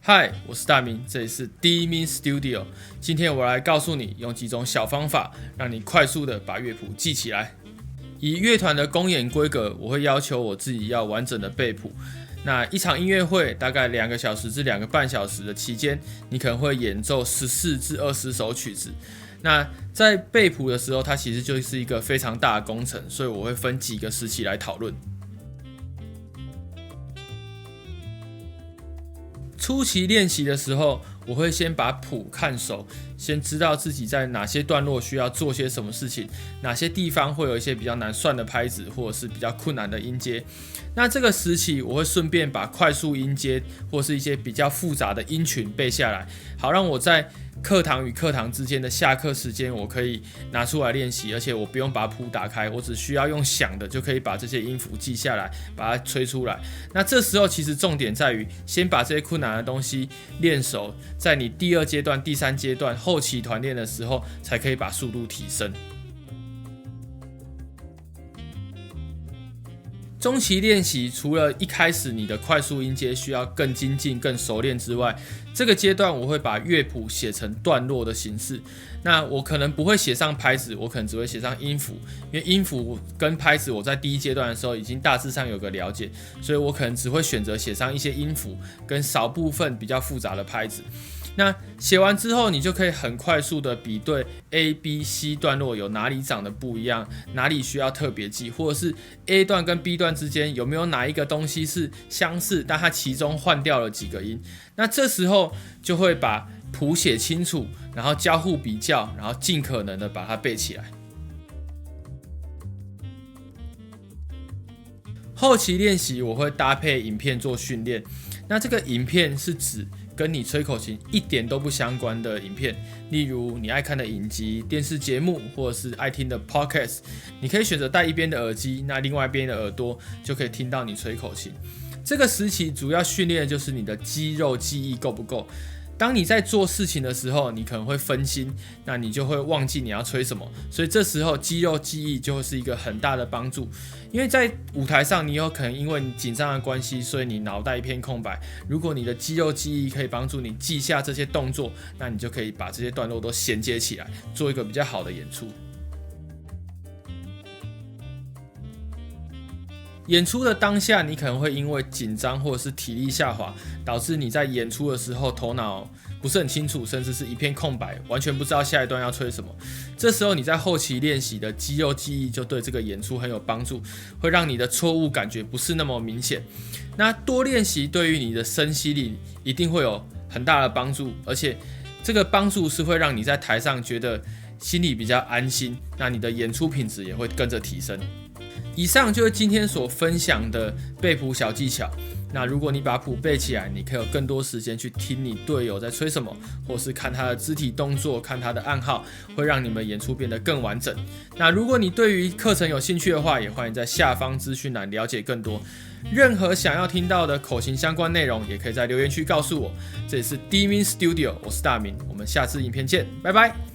嗨，我是大明，这里是第一名 Studio。今天我来告诉你，用几种小方法，让你快速的把乐谱记起来。以乐团的公演规格，我会要求我自己要完整的背谱。那一场音乐会大概2个小时至2个半小时的期间，你可能会演奏14至20首曲子。那在背谱的时候，它其实就是一个非常大的工程，所以我会分几个时期来讨论。初期练习的时候，我会先把谱看熟，先知道自己在哪些段落需要做些什么事情，哪些地方会有一些比较难算的拍子，或者是比较困难的音阶。那这个时期，我会顺便把快速音阶或是一些比较复杂的音群背下来，好让我在课堂与课堂之间的下课时间，我可以拿出来练习，而且我不用把谱打开，我只需要用想的就可以把这些音符记下来，把它吹出来。那这时候其实重点在于，先把这些困难的东西练熟，在你第2阶段、第3阶段后期团练的时候，才可以把速度提升。中期练习除了一开始你的快速音阶需要更精进、更熟练之外，这个阶段我会把乐谱写成段落的形式。那我可能不会写上拍子，我可能只会写上音符，因为音符跟拍子我在第1阶段的时候已经大致上有个了解，所以我可能只会选择写上一些音符跟少部分比较复杂的拍子。那写完之后，你就可以很快速的比对 A、B、C 段落有哪里长得不一样，哪里需要特别记，或者是 A 段跟 B 段之间有没有哪一个东西是相似，但它其中换掉了几个音。那这时候就会把谱写清楚，然后交互比较，然后尽可能的把它背起来。后期练习我会搭配影片做训练，那这个影片是指跟你吹口琴一点都不相关的影片，例如你爱看的影集、电视节目，或者是爱听的 podcast， 你可以选择戴一边的耳机，那另外一边的耳朵就可以听到你吹口琴。这个时期主要训练的就是你的肌肉记忆够不够。当你在做事情的时候，你可能会分心，那你就会忘记你要吹什么，所以这时候肌肉记忆就会是一个很大的帮助。因为在舞台上，你有可能因为你紧张的关系，所以你脑袋一片空白。如果你的肌肉记忆可以帮助你记下这些动作，那你就可以把这些段落都衔接起来，做一个比较好的演出。演出的当下，你可能会因为紧张或者是体力下滑，导致你在演出的时候头脑不是很清楚，甚至是一片空白，完全不知道下一段要吹什么。这时候你在后期练习的肌肉记忆就对这个演出很有帮助，会让你的错误感觉不是那么明显。那多练习对于你的身心力一定会有很大的帮助，而且这个帮助是会让你在台上觉得心里比较安心，那你的演出品质也会跟着提升。以上就是今天所分享的背谱小技巧。那如果你把谱背起来，你可以有更多时间去听你队友在吹什么，或是看他的肢体动作，看他的暗号，会让你们演出变得更完整。那如果你对于课程有兴趣的话，也欢迎在下方资讯栏了解更多。任何想要听到的口琴相关内容，也可以在留言区告诉我。这里是第一名 Studio， 我是大明，我们下次影片见，拜拜。